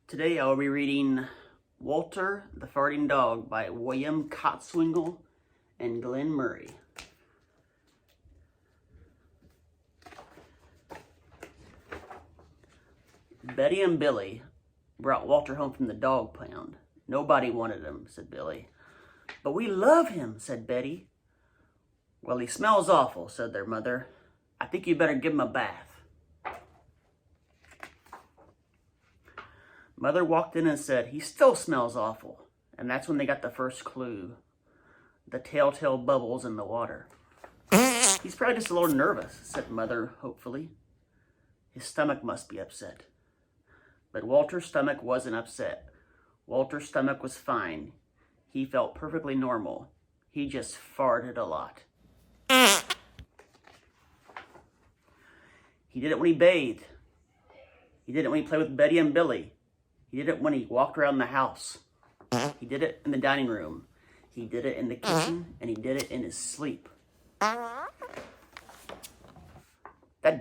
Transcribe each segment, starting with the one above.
Today I will be reading Walter the Farting Dog by William Cottswingle and Glenn Murray. Betty and Billy brought Walter home from the dog pound. Nobody wanted him, said Billy. But we love him, said Betty. Well, he smells awful, said their mother. I think you better give him a bath. Mother walked in and said, he still smells awful. And that's when they got the first clue. The telltale bubbles in the water. He's probably just a little nervous, said Mother hopefully. His stomach must be upset. But Walter's stomach wasn't upset. Walter's stomach was fine. He felt perfectly normal. He just farted a lot. He did it when he bathed. He did it when he played with Betty and Billy. He did it when he walked around the house. He did it in the dining room. He did it in the kitchen, and he did it in his sleep. That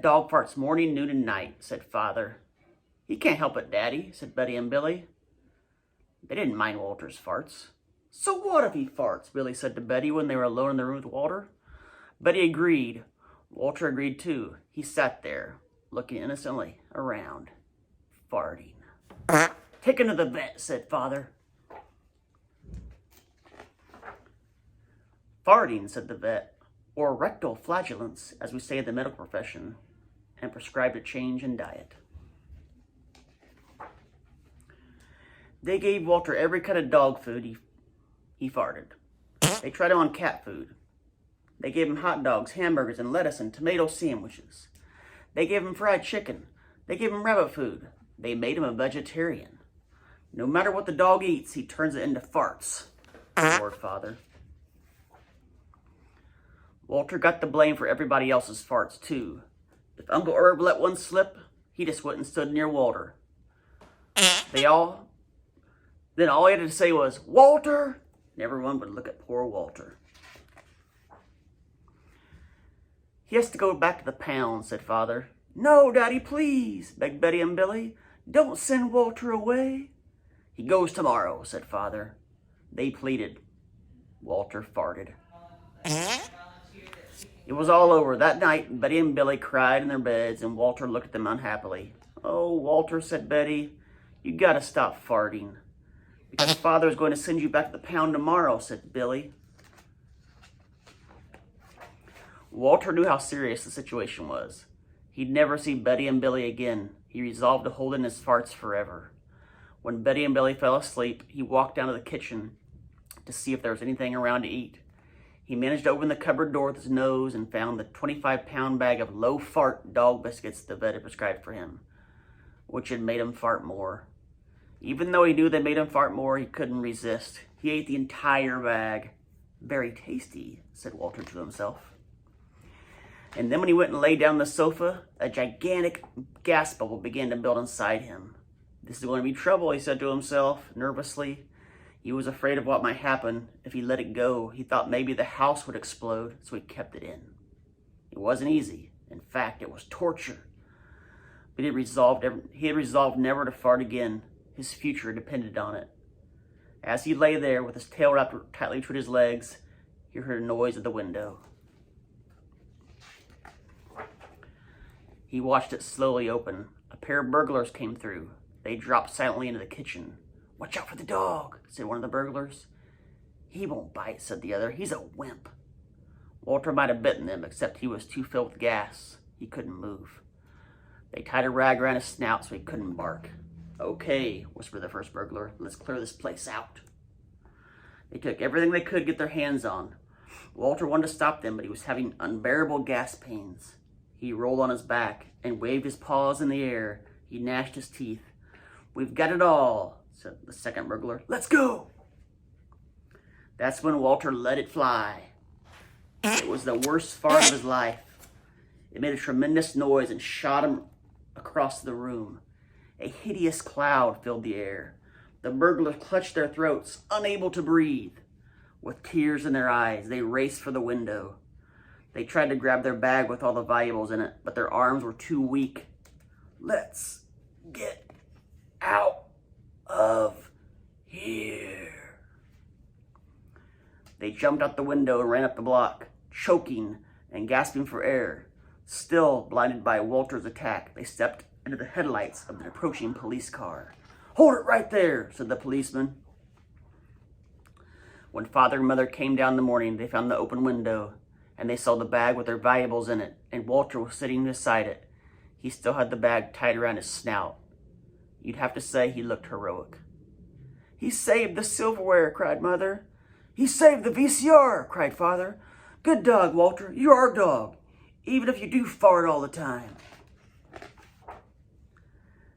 dog farts morning, noon, and night, said Father. He can't help it, Daddy, said Betty and Billy. They didn't mind Walter's farts. So what if he farts, Billy said to Betty when they were alone in the room with Walter. Betty agreed. Walter agreed too. He sat there, looking innocently around, farting. Take him to the vet, said Father. Farting, said the vet, or rectal flatulence, as we say in the medical profession, and prescribed a change in diet. They gave Walter every kind of dog food he farted. They tried him on cat food. They gave him hot dogs, hamburgers, and lettuce and tomato sandwiches. They gave him fried chicken. They gave him rabbit food. They made him a vegetarian. No matter what the dog eats, he turns it into farts, roared Father. Walter got the blame for everybody else's farts, too. If Uncle Herb let one slip, he just went and stood near Walter. Then all he had to say was, Walter! And everyone would look at poor Walter. He has to go back to the pound, said Father. No, Daddy, please, begged Betty and Billy. Don't send Walter away. He goes tomorrow, said Father. They pleaded. Walter farted. It was all over. That night, Betty and Billy cried in their beds, and Walter looked at them unhappily. Oh, Walter, said Betty, you gotta stop farting. Because Father is going to send you back to the pound tomorrow, said Billy. Walter knew how serious the situation was. He'd never see Betty and Billy again. He resolved to hold in his farts forever. When Betty and Billy fell asleep, he walked down to the kitchen to see if there was anything around to eat. He managed to open the cupboard door with his nose and found the 25-pound bag of low-fart dog biscuits the vet had prescribed for him, which had made him fart more. Even though he knew they made him fart more, he couldn't resist. He ate the entire bag. Very tasty, said Walter to himself. And then when he went and lay down on the sofa, a gigantic gas bubble began to build inside him. This is going to be trouble, he said to himself, nervously. He was afraid of what might happen if he let it go. He thought maybe the house would explode, so he kept it in. It wasn't easy. In fact, it was torture. But he had resolved never to fart again. His future depended on it. As he lay there with his tail wrapped tightly between his legs, he heard a noise at the window. He watched it slowly open. A pair of burglars came through. They dropped silently into the kitchen. Watch out for the dog, said one of the burglars. He won't bite, said the other. He's a wimp. Walter might have bitten them, except he was too filled with gas. He couldn't move. They tied a rag around his snout so he couldn't bark. Okay, whispered the first burglar. Let's clear this place out. They took everything they could get their hands on. Walter wanted to stop them, but he was having unbearable gas pains. He rolled on his back and waved his paws in the air. He gnashed his teeth. We've got it all, said the second burglar. Let's go. That's when Walter let it fly. It was the worst fart of his life. It made a tremendous noise and shot him across the room. A hideous cloud filled the air. The burglars clutched their throats, unable to breathe. With tears in their eyes, they raced for the window. They tried to grab their bag with all the valuables in it, but their arms were too weak. Let's get out, jumped out the window and ran up the block, choking and gasping for air. Still blinded by Walter's attack, they stepped into the headlights of the approaching police car. "Hold it right there," said the policeman. When Father and Mother came down in the morning, they found the open window, and they saw the bag with their valuables in it, and Walter was sitting beside it. He still had the bag tied around his snout. You'd have to say he looked heroic. "He saved the silverware," cried Mother. "He saved the VCR," cried Father. "Good dog, Walter. You're our dog, even if you do fart all the time."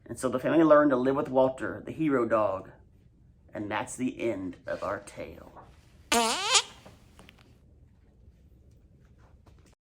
And so the family learned to live with Walter, the hero dog. And that's the end of our tale.